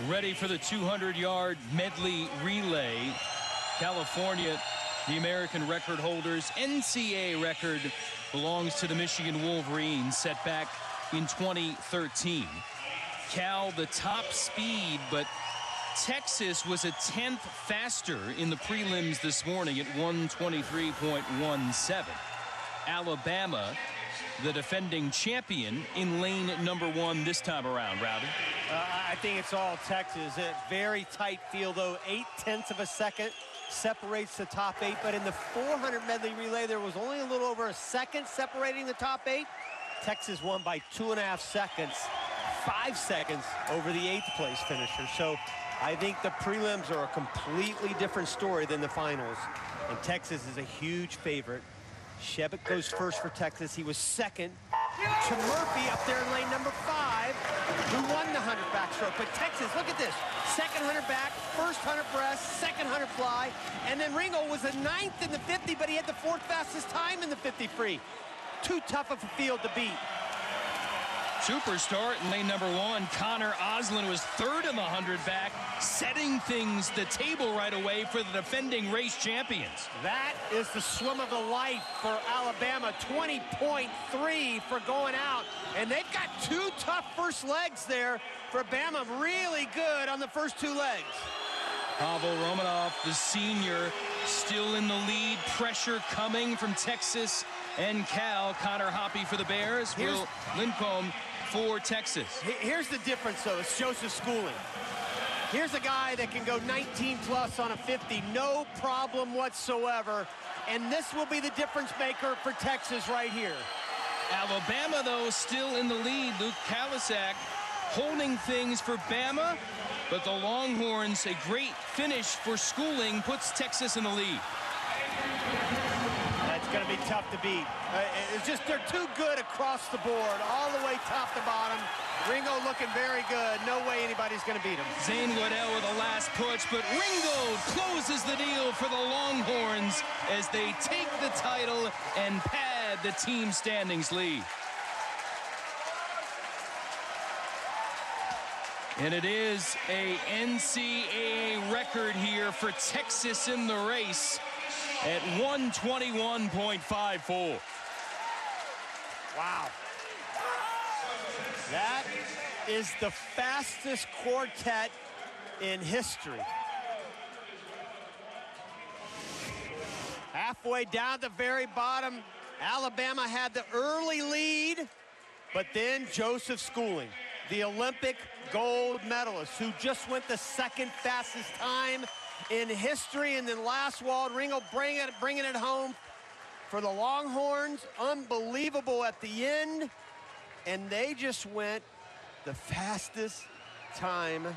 Ready for the 200-yard medley relay. California, the American record holders. NCAA record belongs to the Michigan Wolverines, set back in 2013. Cal, the top speed, but Texas was a 10th faster in the prelims this morning at 123.17. Alabama, the defending champion, in lane number 1 this time around. Rowdy? I think it's all Texas. A very tight field, though. 0.8 of a second separates the top 8. But in the 400 medley relay, there was only a little over a second separating the top 8. Texas won by 2.5 seconds, 5 seconds over the 8th place finisher. So I think the prelims are a completely different story than the finals. And Texas is a huge favorite. Shevick goes first for Texas. He was second to Murphy up there in lane number 5, who won the 100 backstroke. But Texas, look at this. Second 100 back, first 100 breast, second 100 fly. And then Ringo was a 9th in the 50, but he had the 4th fastest time in the 50 free. Too tough of a field to beat. Superstar in lane number 1. Connor Oslin was 3rd in the 100 back, setting things the table right away for the defending race champions. That is the swim of the life for Alabama. 20.3 for going out. And they've got 2 tough first legs there for Bama. Really good on the first 2 legs. Pavel Romanov, the senior, still in the lead. Pressure coming from Texas and Cal. Connor Hoppy for the Bears. Will Lindholm for Texas. Here's the difference, though. It's Joseph Schooling. Here's a guy that can go 19+ on a 50, no problem whatsoever. And this will be the difference maker for Texas right here. Alabama, though, still in the lead. Luke Kalisak holding things for Bama, but the Longhorns, a great finish for Schooling, puts Texas in the lead. That's going to be tough to beat. It's just they're too good across the board, all the way top to bottom. Ringo looking very good. No way anybody's going to beat him. Zane Waddell with the last push, but Ringo closes the deal for the Longhorns as they take the title and pad the team standings lead. And it is a NCAA record here for Texas in the race at 121.54. Wow. That is the fastest quartet in history. Halfway down at the very bottom, Alabama had the early lead, but then Joseph Schooling, the Olympic gold medalist, who just went the 2nd fastest time in history, and then last wall, Ringo bringing it home for the Longhorns. Unbelievable at the end, and they just went the fastest time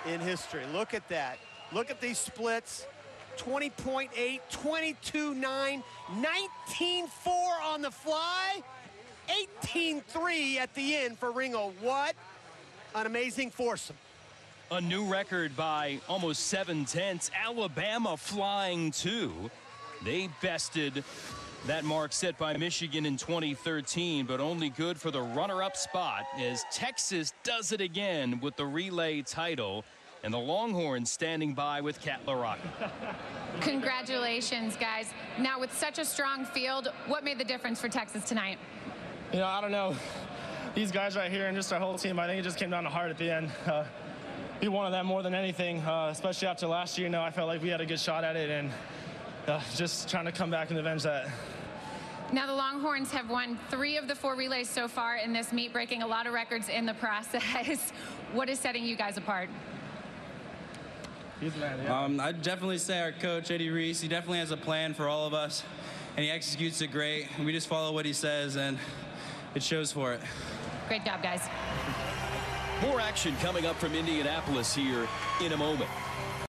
in history. Look at that. Look at these splits. 20.8, 22.9, 19.4 on the fly, 18.3 at the end for Ringo. What an amazing foursome. A new record by almost 7/10. Alabama flying too. They bested that mark set by Michigan in 2013, but only good for the runner-up spot as Texas does it again with the relay title, and the Longhorns standing by with Kat LaRocca. Congratulations, guys. Now, with such a strong field, what made the difference for Texas tonight? You know, I don't know. These guys right here and just our whole team, I think it just came down to heart at the end. We wanted that more than anything, especially after last year. I felt like we had a good shot at it, and just trying to come back and avenge that. Now, the Longhorns have won 3 of the 4 relays so far in this meet, breaking a lot of records in the process. What is setting you guys apart? He's the man, yeah. I'd definitely say our coach, Eddie Reese, he definitely has a plan for all of us, and he executes it great. We just follow what he says, and it shows for it. Great job, guys. More action coming up from Indianapolis here in a moment.